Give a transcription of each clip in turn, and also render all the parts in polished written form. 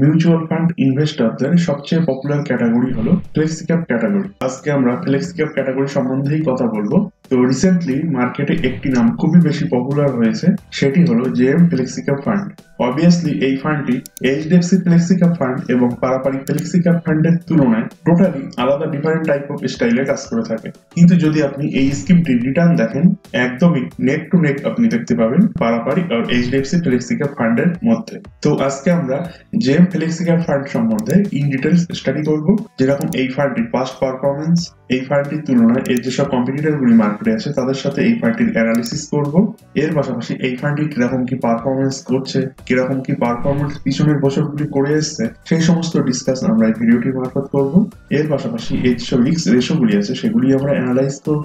Mutual fund ইনভেস্টরদের সবচেয়ে popular category হলো ফ্লেক্সি ক্যাপ ক্যাটাগরি। আজকে আমরা ফ্লেক্সি ক্যাপ ক্যাটাগরি সম্বন্ধেই কথা বলবো। তো রিসেন্টলি মার্কেটে একটি নাম খুবই বেশি পপুলার হয়েছে, সেটি হলো JM flexi cap fund. Obviously এই ফান্ডটি এইচডিএফসি ফ্লেক্সি ক্যাপ ফান্ড এবং পারাপাড়ি ফ্লেক্সি ক্যাপ ফান্ডের তুলনায় টোটালি আলাদা ডিফারেন্ট টাইপ অফ স্টাইলে কাজ করে থাকে। কিন্তু যদি আপনি এই স্কিমটির রিটার্ন দেখেন, একদমই নেক টু নেক আপনি দেখতে পাবেন পারাপাড়ি আর এইচডিএফসি ফ্লেক্সি ক্যাপ ফান্ডের মধ্যে। তো আজকে আমরা জেএম ফ্লেক্সি ক্যাপ ফান্ড সম্বন্ধে ইন ডিটেলস স্টাডি করব, যেরকম এই ফান্ডটির পাস্ট পারফরমেন্স, এই ফান্ডটির তুলনায় এর যেসব কম্পিটিটর গুলি মার্কেটে আছে তাদের সাথে এই ফান্ডটির অ্যানালিসিস করব। এর পাশাপাশি এই ফান্ডটি কিরকম কি পারফরমেন্স করছে, কিরকম কি পারফরমেন্স পিছনের বছরগুলি করে এসছে, সেই সমস্ত ডিসকাস আমরা এই ভিডিওটির মারফত করব। এর পাশাপাশি এই যেসব রিস্ক রেশিও গুলি আছে সেগুলি আমরা অ্যানালাইজ করব।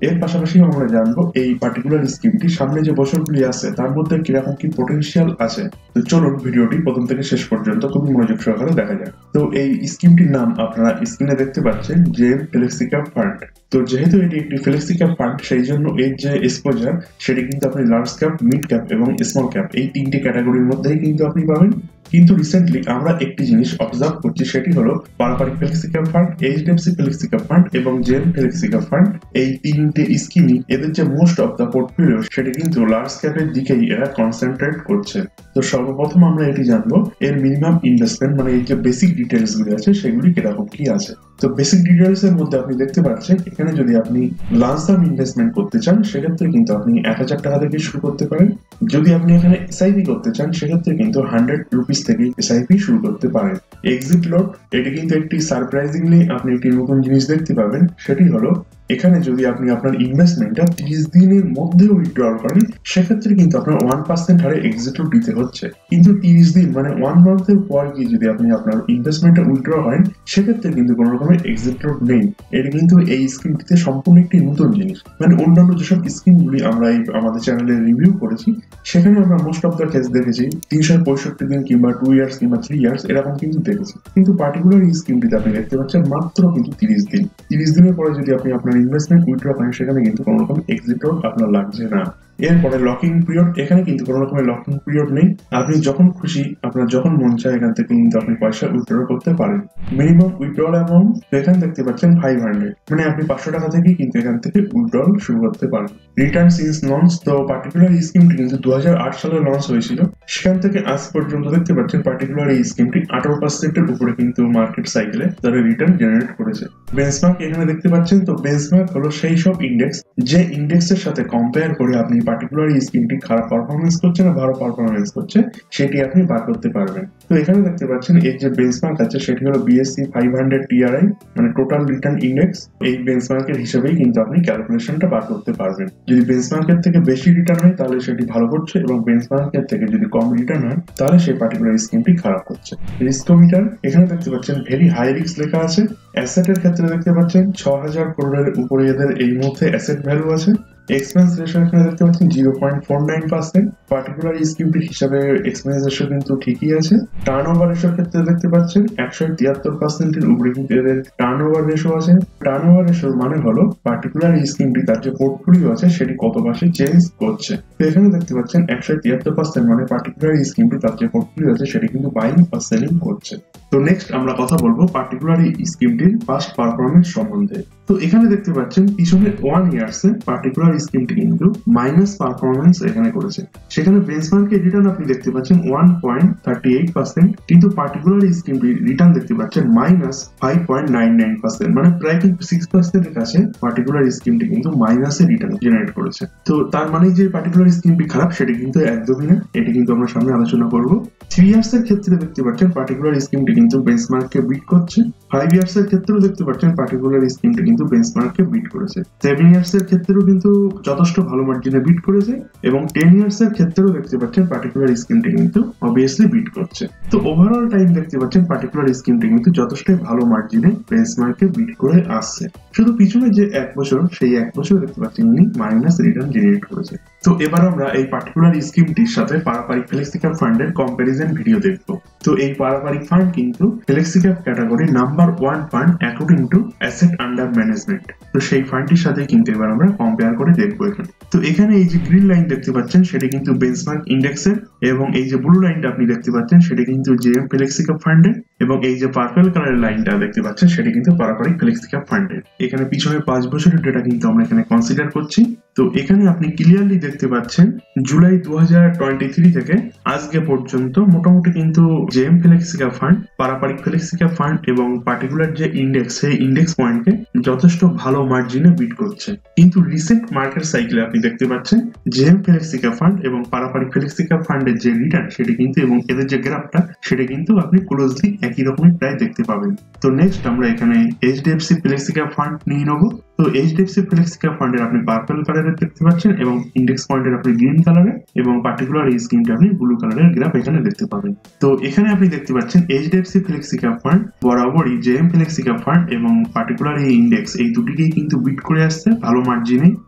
এর পাশাপাশি আমরা জানবো এই পার্টিকুলার স্কিমটি সামনে যে বছরগুলি আছে তার মধ্যে কিরকম কি পোটেনশিয়াল আছে। তো চলুন ভিডিওটি প্রথম থেকে শেষ পর্যন্ত খুবই মনোযোগ সহকারে দেখা যাক। তো এই স্কিমটির নাম আপনারা স্ক্রিনে দেখতে পাচ্ছেন, জেএম ফ্লেক্সি ক্যাপ ফান্ড। তো যেহেতু এটি একটি ফ্লেক্সি ক্যাপ ফান্ড, সেই জন্য এর যে এক্সপোজার সেটি কিন্তু আপনি লার্জ ক্যাপ, মিড ক্যাপ এবং স্মল ক্যাপ এই তিনটি ক্যাটাগরির মধ্যেই কিন্তু আপনি পাবেন। কিন্তু রিসেন্টলি আমরা একটি জিনিস অবজার্ভ করছি, সেটি হলো পারাপাড়ি flexi cap fund, HDFC flexi cap fund এবং জেএম ফ্লেক্সি ক্যাপ ফান্ড, এই তিনটে স্কিমই এদের যে মোস্ট অফ দ্য পোর্টফোলিও সেটি কিন্তু লার্জ ক্যাপের দিকেই এরা কনসেন্ট্রেট করছে। তো সর্বপ্রথম আমরা এটি জানবো এর মিনিমাম ইনভেস্টমেন্ট, মানে এই যে বেসিক ডিটেলস গুলি আছে সেগুলি কিরকম কি আছে। তো বেসিক ডিটেলস এর মধ্যে আপনি দেখতে পাচ্ছেন এখানে যদি আপনি লার্জ সাম ইনভেস্টমেন্ট করতে চান সেক্ষেত্রে কিন্তু আপনি 1000 টাকা থেকে শুরু করতে পারেন। যদি আপনি এখানে এসআইপি করতে চান সেক্ষেত্রে কিন্তু 100 রুপিস থেকে এসআইপি শুরু করতে পারেন। এক্সিট লট, এটি কিন্তু একটি সারপ্রাইজিংলি আপনি একটি নতুন জিনিস দেখতে পাবেন, সেটি হলো এখানে যদি আপনি আপনার ইনভেস্টমেন্টটা 30 দিনের মধ্যে উইথড্রল করেন সেক্ষেত্রে কিন্তু আপনার 1% হারে এক্সিট লট দিতে হচ্ছে। কিন্তু 30 দিন মানে 1 মান্থের পর গিয়ে যদি আপনি আপনার ইনভেস্টমেন্টটা উইথড্র করেন সেক্ষেত্রে কিন্তু কোনো রকমের এক্সিট লট নেই। এটি কিন্তু এই স্কিমটিতে সম্পূর্ণ একটি নতুন জিনিস। মানে অন্যান্য যেসব স্কিমগুলি আমরা আমাদের চ্যানেলে রিভিউ করেছি সেখানে আমরা মোস্ট অফ দ্য কেস দেখেছি 365 দিন কিংবা 2 ইয়ার্স কিংবা 3 ইয়ার্স এরকম কিন্তু দেখেছি। কিন্তু পার্টিকুলার এই স্কিমটিতে আপনি দেখতে পাচ্ছেন মাত্র কিন্তু 30 দিন। 30 দিনের পরে যদি আপনি আপনার ইনভেস্টমেন্ট উইথড্র করেন সেখানে কিন্তু কোনো রকম এক্সিট লট আপনার লাগছে না। এরপরে লকিং পিরিয়ড, এখানে কিন্তু কোনো রকমের লকিং পিরিয়ড নেই। আপনি যখন খুশি, আপনার যখন মন চায় এখান থেকে কিন্তু আপনি পয়সা উইথড্র করতে পারেন। মিনিমাম উইথড্রল অ্যামাউন্ট এখানে দেখতে পাচ্ছেন 500, মানে আপনি 500 টাকা থেকেই কিন্তু এখান থেকে উইথড্রল শুরু করতে পারেন। রিটার্ন সিন্স লঞ্চ, তো পার্টিকুলার এই স্কিমটি কিন্তু 2008 সালে লঞ্চ হয়েছিল। সেখান থেকে আজ পর্যন্ত দেখতে পাচ্ছেন পার্টিকুলার এই স্কিমটি 18% এর উপরে কিন্তু মার্কেট সাইকেলে তারা রিটার্ন জেনারেট করেছে। বেঞ্চমার্ক এখানে দেখতে পাচ্ছেন, তো বেঞ্চমার্ক হলো সেই সব ইন্ডেক্স যে ইন্ডেক্সের সাথে কম্পেয়ার করে আপনি পার্টিকুলার এই স্কিমটি খারাপ পারফরমেন্স করছে না ভালো পারফরমেন্স করছে সেটি আপনি বার করতে পারবেন। তো এখানে দেখতে পাচ্ছেন এর যে বেঞ্চমার্ক আছে সেটি হলো বিএসসি 500 টিআরআই, মানে টোটাল রিটার্ন ইন্ডেক্স। এই বেঞ্চমার্কের হিসেবেই কিন্তু আপনি ক্যালকুলেশনটা বার করতে পারবেন। যদি বেঞ্চমার্কের থেকে বেশি রিটার্ন হয় তাহলে সেটি ভালো করছে, এবং বেঞ্চমার্কের থেকে যদি কম রিটার্ন হয় তাহলে সেই পার্টিকুলার স্কিমটি খারাপ করছে। রিস্কোমিটার, এখানে দেখতে পাচ্ছেন ভেরি হাই রিস্ক লেখা আছে। অ্যাসেটের ক্ষেত্রে দেখতে পাচ্ছেন 6000 করোড়ের উপরে এদের এই মুহূর্তে অ্যাসেট ভ্যালু আছে। এক্সপেন্স রেশিও এখানে দেখতে পাচ্ছেন 0.49%। পার্টিকুলার স্কিমটির হিসাবে এক্সপেন্স রেশিও কিন্তু ঠিকই আছে। টার্নওভার রেশিওর ক্ষেত্রে দেখতে পাচ্ছেন 173% এর উপরে কিন্তু এদের টার্নওভার রেশিও আছে। টার্নওভার রেশিও মানে হলো পার্টিকুলার স্কিমটি তার যে পোর্টফোলিও আছে সেটি কত মাসে চেঞ্জ করছে। তো এখানে দেখতে পাচ্ছেন 173%, মানে পার্টিকুলার স্কিমটি তার যে পোর্টফোলিও আছে সেটি কিন্তু বাইং বা সেলিং করছে। তো নেক্সট আমরা কথা বলবো পার্টিকুলার এই স্কিমটির পাস্ট পারফরমেন্স সম্বন্ধে। তো এখানে দেখতে পাচ্ছেন পিছনে 1 ইয়ার্সে পার্টিকুলার স্কিমটি কিন্তু মাইনাস পারফরমেন্স এখানে করেছে। সেখানে বেঞ্চমার্কের রিটার্ন আপনি দেখতে পাচ্ছেন 1.38%, কিন্তু পার্টিকুলার স্কিমটির রিটার্ন দেখতে পাচ্ছেন -5.99%, মানে প্রায় কিন্তু 6% এর কাছে পার্টিকুলার স্কিমটি কিন্তু মাইনাসে রিটার্ন জেনারেট করেছে। তো তার মানে যে পার্টিকুলার স্কিমটি খারাপ সেটি কিন্তু একদমই না, এটি কিন্তু আমরা সামনে আলোচনা করব। 3 ইয়ার্স এর ক্ষেত্রে দেখতে পাচ্ছেন পার্টিকুলার স্কিমটি কিন্তু বেঞ্চমার্ককে বিট করছে। 5 ইয়ার্স এর ক্ষেত্রেও দেখতে পাচ্ছেন পার্টিকুলার স্কিমটি কিন্তু বেঞ্চমার্ককে বিট করেছে। 7 ইয়ার্স এর ক্ষেত্রেও কিন্তু যথেষ্ট ভালো মার্জিনে বিট করেছে, এবং 10 ইয়ার্স এর ক্ষেত্রেও দেখতে পাচ্ছেন পার্টিকুলার স্কিমটি কিন্তু অবভিয়াসলি বিট করছে। তো ওভারঅল টাইম দেখতে পাচ্ছেন পার্টিকুলার স্কিমটি কিন্তু যথেষ্ট ভালো মার্জিনে বেঞ্চমার্ককে বিট করে আসছে। শুধু পিছনে যে 1 বছর, সেই 1 বছর দেখতে পাচ্ছেন ইনি মাইনাস রিটার্ন জেনারেট করেছে। তো এবার আমরা এই পার্টিকুলার স্কিমটির সাথে পারস্পরিক ফ্লেক্সি ক্যাপ ফান্ডের কম্পারিজন ভিডিও দেখব। তো এই পারস্পরিক ফান্ড কিন্তু flexi cap category number 1 fund according to asset under management. তো সেই ফান্ডটির সাথে কিন্তু এবার আমরা কম্পেয়ার করে দেখবো এখানে। তো এখানে এই যে গ্রিন লাইন দেখতে পাচ্ছেন সেটা কিন্তু বেঞ্চমার্ক ইন্ডেক্সের, এবং এই যে ব্লু লাইনটা আপনি দেখতে পাচ্ছেন সেটা কিন্তু জেএম ফ্লেক্সি ক্যাপ ফান্ডের, এবং এই যে পার্পল কালারের লাইনটা দেখতে পাচ্ছেন সেটা কিন্তু পারস্পরিক ফ্লেক্সি ক্যাপ ফান্ডের। এখানে পিছনে 5 বছরের ডেটা কিন্তু আমরা এখানে কনসিডার করছি। তো এখানে আপনি ক্লিয়ারলি দেখতে পাচ্ছেন জুলাই 2023 থেকে আজকে পর্যন্ত মোটামুটি কিন্তু জেএম ফ্লেক্সি ক্যাপ ফান্ড, পারস্পরিক ফ্লেক্সি ক্যাপ ফান্ড এবং পার্টিকুলার যে ইন্ডেক্স, সেই ইন্ডেক্স পয়েন্টকে যথেষ্ট ভালো মার্জিনে বিট করছে। কিন্তু রিসেন্ট মার্কেট সাইকেলে আপনি দেখতে পাচ্ছেন জেএম ফ্লেক্সি ক্যাপ ফান্ড এবং পারস্পরিক ফ্লেক্সি ক্যাপ ফান্ডের যে রিটার্ন সেটি কিন্তু এবং এদের যে গ্রাফটা সেটা কিন্তু আপনি ক্লোজলি একই রকমই প্রায় দেখতে পাবেন। তো নেক্সট আমরা এখানে এইচডিএফসি ফ্লেক্সি ক্যাপ ফান্ড নিয়ে নেব। তো এইচডিএফসি ফ্লেক্সি ক্যাপ ফান্ডের আপনি পার্পল কালারের দেখতে পাচ্ছেন এবং ইন্ডেক্স পয়েন্টের আপনি গ্রিন কালারের, এবং পার্টিকুলার এই স্কিমটা আপনি ব্লু কালারের গ্রাফ এখানে দেখতে পাবেন। তো এখানে আপনি দেখতে পাচ্ছেন এইচডিএফসি ফ্লেক্সি ক্যাপ ফান্ড বরাবরই জেএম ফ্লেক্সি ক্যাপ ফান্ড এবং পার্টিকুলার এই ইন্ডেক্স, এই দুটিকেই কিন্তু বিট করে আসছে ভালো মার্জিনে।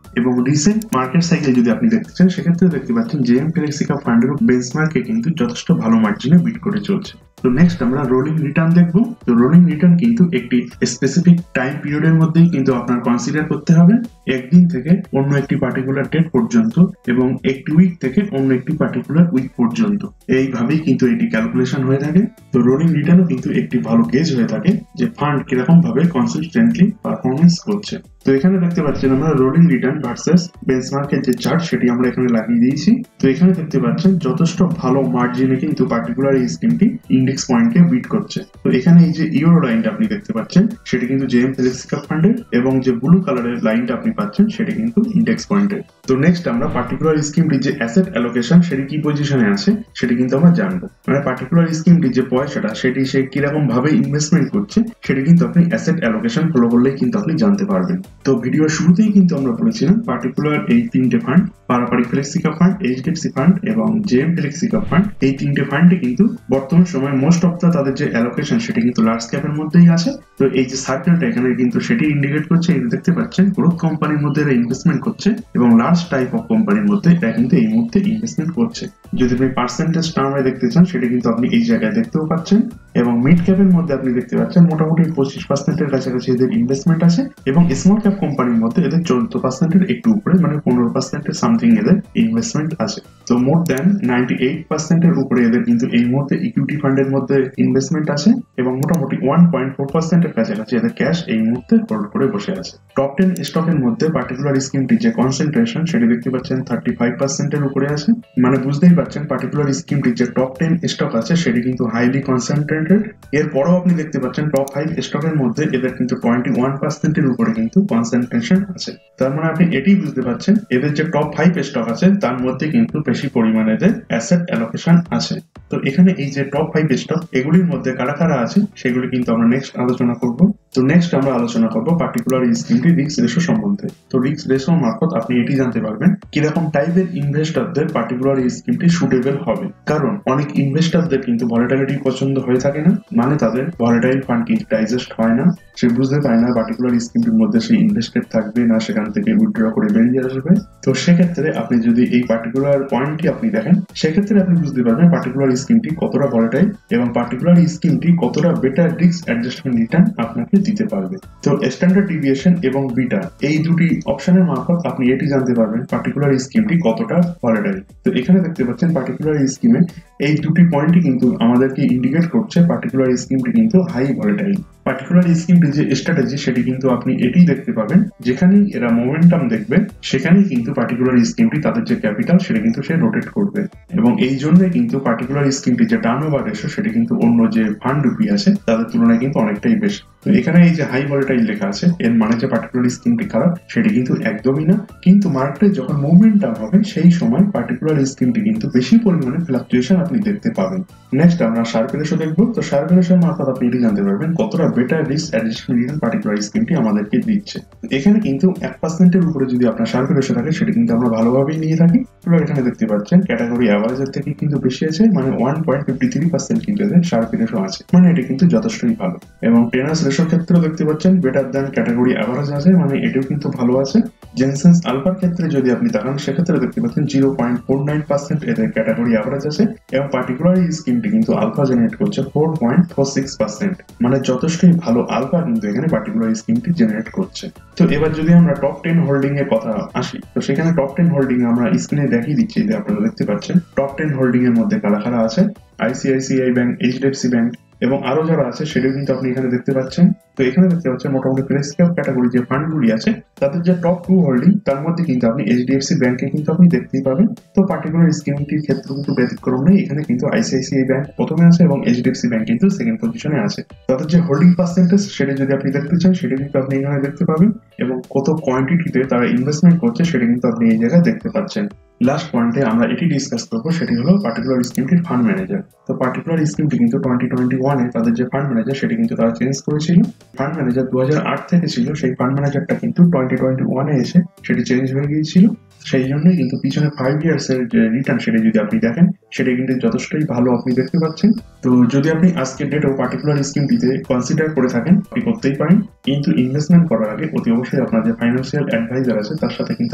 এবং রিসেন্ট মার্কেট সাইকেল যদি আপনি দেখতে চান সেক্ষেত্রে দেখতে পাচ্ছেন জেএম ফ্লেক্সি ক্যাপ ফান্ডের বেঞ্চমার্কে কিন্তু যথেষ্ট ভালো মার্জিনে বিট করে চলছে। তো নেক্সট আমরা রোলিং রিটার্ন দেখব। তো রোলিং রিটার্ন কিন্তু একটি স্পেসিফিক টাইম পিরিয়ডের মধ্যেই কিন্তু আপনার কনসিডার করতে হবে, একদিন থেকে অন্য একটি পার্টিকুলার ডেট পর্যন্ত এবং একটি উইক থেকে অন্য একটি পার্টিকুলার উইক পর্যন্ত, এইভাবেই কিন্তু এটি ক্যালকুলেশন হয়ে থাকে। তো রোলিং রিটার্নও কিন্তু একটি ভালো গেজ হয়ে থাকে যে ফান্ড কিরকম ভাবে কনসিস্টেন্টলি পারফরমেন্স করছে। তো এখানে দেখতে পাচ্ছেন আমরা রোলিং রিটার্ন ভার্সেস বেঞ্চমার্কের যে চার্ট সেটি আমরা এখানে লাগিয়ে দিয়েছি। তো এখানে দেখতে পাচ্ছেন যথেষ্ট ভালো মার্জিনে কিন্তু পার্টিকুলার এই স্কিমটি ইন্ডেক্স পয়েন্টকে বিট করছে। তো এখানে এই যে ইউরো লাইনটা আপনি দেখতে পাচ্ছেন সেটি কিন্তু জেএম ফ্লেক্সি ক্যাপ ফান্ডের, এবং যে ব্লু কালারের লাইনটা আপনি পাচ্ছেন সেটি কিন্তু ইন্ডেক্স পয়েন্টের। তো নেক্সট আমরা পার্টিকুলার স্কিমটির যে অ্যাসেট অ্যালোকেশন সেটি কি পজিশনে আছে সেটি কিন্তু আমরা জানবো। মানে পার্টিকুলার স্কিমটির যে পয়সাটা সেটি সে কিরকম ভাবে ইনভেস্টমেন্ট করছে সেটি কিন্তু আপনি অ্যাসেট অ্যালোকেশন ফলো করলেই কিন্তু আপনি জানতে পারবেন। তো ভিডিওর শুরুতেই কিন্তু আমরা বলেছিলাম পার্টিকুলার এই তিনটে ফান্ড, পারস্পরিক flexi cap fund, HDFC fund এবং জেএম ফ্লেক্সি ক্যাপ ফান্ড, এই তিনটে ফান্ডে কিন্তু বর্তমান সময় মোস্ট অফ তাদের যে অ্যালোকেশন সেটি কিন্তু লার্জ ক্যাপের মধ্যেই আছে। তো এই যে সার্কেলটা এখানে কিন্তু সেটি ইন্ডিকেট করছে, এই দেখতে পাচ্ছেন গ্রোথ কোম্পানির মধ্যে এরা ইনভেস্টমেন্ট করছে এবং লার্জ টাইপ অফ কোম্পানির মধ্যে এরা কিন্তু এই মুহূর্তে ইনভেস্টমেন্ট করছে। যদি আপনি পার্সেন্টেজ টার্মে দেখতে চান সেটা কিন্তু আপনি এই জায়গায় দেখতেও পাচ্ছেন, এবং মিড ক্যাপের মধ্যে আপনি দেখতে পাচ্ছেন মোটামুটি 25% কাছাকাছি এদের ইনভেস্টমেন্ট আছে, এবং স্মল ক্যাপ কোম্পানির মধ্যে এদের 14% একটু উপরে, মানে 15% সামথিং এদের ইনভেস্টমেন্ট আছে। তো মোর দ্যান 98% উপরে এদের কিন্তু এই মুহূর্তে ইকুইটি ফান্ডের মধ্যে ইনভেস্টমেন্ট আছে, এবং মোটামুটি 1.4% কাছাকাছি এদের ক্যাশ এই মুহূর্তে হোল্ড করে বসে আছে। টপ 10 স্টকের মধ্যে পার্টিকুলার স্কিমটি যে কনসেন্ট্রেশন সেটি দেখতে পাচ্ছেন 35% উপরে আছে। মানে বুঝতেই পারছেন পার্টিকুলার স্কিমটির যে টপ 10 স্টক আছে সেটি কিন্তু হাইলি কনসেন্ট্রেটেড। এরপরও আপনি দেখতে পাচ্ছেন টপ 5 স্টকের মধ্যে এদের কিন্তু 21% উপরে কিন্তু কনসেন্ট্রেশন আছে। তার মানে আপনি এটি বুঝতে পারছেন এদের যে টপ 5 স্টক আছে তার মধ্যে কিন্তু বেশি পরিমাণে এদের অ্যাসেট অ্যালোকেশন আছে। তো এখানে এই যে টপ 5 স্টক এগুলির মধ্যে কারা কারা আছে সেগুলি কিন্তু আমরা নেক্সট আলোচনা করব। তো নেক্সট আমরা আলোচনা করব পার্টিকুলার স্কিমটি রিস্ক রেশিও সম্বন্ধে। তো রিস্ক রেশিও মারফত আপনি এটি জানতে পারবেন কিরকম টাইপের ইনভেস্টরদের পার্টিকুলার স্কিমটি সুটেবল হবে। কারণ অনেক ইনভেস্টরদের কিন্তু ভলাটিলিটি পছন্দ হয়ে থাকে না, মানে তাদের ভলাটাইল ফান্ড কিন্তু ডাইজেস্ট হয় না, সে বুঝতে পারে না পার্টিকুলার স্কিমটির মধ্যে সে ইনভেস্টেড থাকবে না সেখান থেকে উইথড্র করে বেরিয়ে আসবে। তো সেক্ষেত্রে আপনি যদি এই পার্টিকুলার পয়েন্টটি আপনি দেখেন সেক্ষেত্রে আপনি বুঝতে পারবেন পার্টিকুলার স্কিমটি কতটা ভলাটাইল এবং পার্টিকুলার স্কিমটি কতটা বেটার রিস্ক অ্যাডজাস্টমেন্ট রিটার্ন আপনাকে দিতে পারবে। তো স্ট্যান্ডার্ড ডিভিয়েশন এবং বিটা এই দুটি অপশনের মারফত আপনি এটি জানতে পারবেন পার্টিকুলার স্কিমটি কতটা ভলাটাইল। তো এখানে দেখতে পাচ্ছেন পার্টিকুলার স্কিমে এই দুটি পয়েন্টই কিন্তু আমাদেরকে ইন্ডিকেট করছে পার্টিকুলার স্কিমটি কিন্তু হাই ভলাটাইল। পার্টিকুলার স্কিমটির যে স্ট্র্যাটেজি সেটি কিন্তু আপনি এটি দেখতে পাবেন, যেখানেই এরা মোমেন্টাম দেখবে সেখানেই কিন্তু পার্টিকুলার স্কিমটি তাদের যে ক্যাপিটাল সেটা কিন্তু সে রোটেট করবে, এবং এই জন্য কিন্তু পার্টিকুলার স্কিমটি যে টার্নওভার রেশিও সেটি কিন্তু অন্য যে ফান্ড রুপি আছে তাদের তুলনায় কিন্তু অনেকটাই বেশি। তো এখানে এই যে হাই ভলাটাইল লেখা আছে এর মানে যে পার্টিকুলার স্কিমটি খারাপ সেটি কিন্তু একদমই না, কিন্তু মার্কেটে যখন মোমেন্টাম হবে সেই সময় পার্টিকুলার স্কিমটি কিন্তু বেশি পরিমাণে ফ্লাকচুয়েশন আপনি দেখতে পাবেন। নেক্সট আমরা শার্প রেশিও দেখবো। তো শার্প রেশিও মারফত আপনি এটি জানতে পারবেন কতটা better risk adjustment return particular স্কিমটি আমাদেরকে দিচ্ছে। এখানে কিন্তু 1% উপরে যদি আপনার শার্প রেশিও থাকে সেটি কিন্তু আমরা ভালোভাবেই নিয়ে থাকি। এবার এখানে দেখতে পাচ্ছেন ক্যাটাগরি অ্যাভারেজের থেকে কিন্তু বেশি আছে, মানে 1.53% কিন্তু এদের শার্প রেশিও আছে, মানে এটি কিন্তু যথেষ্টই ভালো। এবং টেনার্স রেশিওর ক্ষেত্রেও দেখতে পাচ্ছেন বেটার দ্যান ক্যাটাগরি অ্যাভারেজ আছে, মানে এটিও কিন্তু ভালো আছে। জেনসেন্স আলফার ক্ষেত্রে যদি আপনি তাকান সেক্ষেত্রে দেখতে পাচ্ছেন 0.49% এদের ক্যাটাগরি অ্যাভারেজ আছে এবং পার্টিকুলার এই স্কিমটি কিন্তু আলফা জেনারেট করছে 4.46%, মানে যথেষ্টই ভালো আলফা কিন্তু এখানে পার্টিকুলার স্কিমটি জেনারেট করছে। তো এবার যদি আমরা টপ 10 হোল্ডিং এর কথা আসি, তো সেখানে টপ 10 হোল্ডিং আমরা স্ক্রিনে দেখিয়ে দিচ্ছি, যে আপনারা দেখতে পাচ্ছেন টপ 10 হোল্ডিং এর মধ্যে কারা কারা আছে। আইসিআইসিআই ব্যাংক, এইচডিএফসি ব্যাংক এবং আরো যারা আছে সেটাও কিন্তু আপনি এখানে দেখতে পাচ্ছেন। তো এখানে দেখতে পাচ্ছেন মোটামুটি ফ্লেক্সি ক্যাপ ক্যাটাগরি যে ফান্ডগুলি আছে তাদের যে টপ 2 হোল্ডিং তার মধ্যে কিন্তু আপনি এইচডিএফসি ব্যাংকে কিন্তু আপনি দেখতেই পাবেন। তো পার্টিকুলার স্কিমটির ক্ষেত্রে কিন্তু ব্যতিক্রম নেই, এখানে কিন্তু আইসিআইসিআই ব্যাংক প্রথমে আছে এবং এইচডিএফসি ব্যাংক কিন্তু সেকেন্ড পজিশনে আছে। তাদের যে হোল্ডিং পার্সেন্টেজ সেটা যদি আপনি দেখতে চান সেটা কিন্তু আপনি এখানে দেখতে পাবেন এবং কত কোয়ান্টিটিতে তারা ইনভেস্টমেন্ট করছে সেটা কিন্তু আপনি এই জায়গায় দেখতে পাচ্ছেন। লাস্ট পয়েন্টে আমরা এটি ডিসকাস করবো, সেটি হলো পার্টিকুলার স্কিমটির ফান্ড ম্যানেজার। তো পার্টিকুলার স্কিমটি কিন্তু 2021-এ তাদের যে ফান্ড ম্যানেজার সেটি কিন্তু তারা চেঞ্জ করেছিল। ফান্ড ম্যানেজার 2008 থেকে ছিল, সেই ফান্ড ম্যানেজারটা কিন্তু 2021-এ এসে সেটি চেঞ্জ হয়ে গিয়েছিল। সেই জন্যই কিন্তু পিছনে 5 ইয়ার্স এর যে রিটার্ন সেটা যদি আপনি দেখেন সেটা কিন্তু যথেষ্টই ভালো আপনি দেখতে পাচ্ছেন। তো যদি আপনি আজকের ডেটেও পার্টিকুলার স্কিমটিতে কনসিডার করে থাকেন আপনি করতেই পারেন, কিন্তু ইনভেস্টমেন্ট করার আগে অতি অবশ্যই আপনার যে ফাইন্যান্সিয়াল অ্যাডভাইজার আছে তার সাথে কিন্তু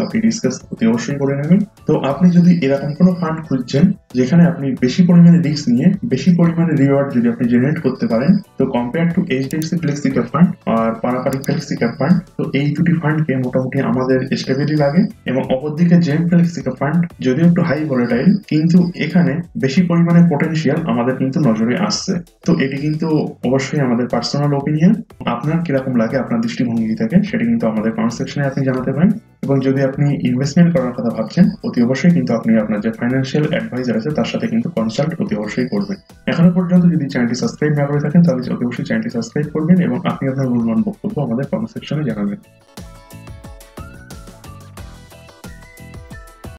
আপনি ডিসকাস অতি অবশ্যই করে নেবেন। তো আপনি যদি এরকম কোনো ফান্ড খুঁজছেন যেখানে আপনি বেশি পরিমাণে রিস্ক নিয়ে বেশি পরিমাণে রিওয়ার্ড যদি আপনি জেনারেট করতে পারেন, তো compare to HDFC flexi cap fund আর পারাপারি ফ্লেক্সি ক্যাপ ফান্ড, তো এই দুটি ফান্ডকে মোটামুটি আমাদের স্টেবিলি লাগে। এবং অপরদিকে জেম ফ্লেক্সি ক্যাপ ফান্ড যদিও একটু হাই ভোলাটাইল, কিন্তু এখানে বেশি পরিমাণে পোটেনশিয়াল আমাদের কিন্তু নজরে আসছে। তো এটি কিন্তু অবশ্যই আমাদের পার্সোনাল ওপিনিয়ন, আপনার কিরকম লাগে আপনার দৃষ্টিভঙ্গি থেকে সেটা কিন্তু আমাদের কমেন্ট সেকশনে আপনি জানাতে পারেন। এবং যদি আপনি ইনভেস্টমেন্ট করার কথা ভাবছেন অতি অবশ্যই কিন্তু আপনি আপনার যে ফাইন্যান্সিয়াল অ্যাডভাইজার আছে তার সাথে কিন্তু কনসাল্ট অতি অবশ্যই করবেন। এখনো পর্যন্ত যদি চ্যানেলটি সাবস্ক্রাইব না করে থাকেন তাহলে অতি অবশ্যই চ্যানেলটি সাবস্ক্রাইব করবেন এবং আপনি আপনার মূল্যবান বক্তব্য আমাদের কমেন্ট সেকশনে জানাবেন।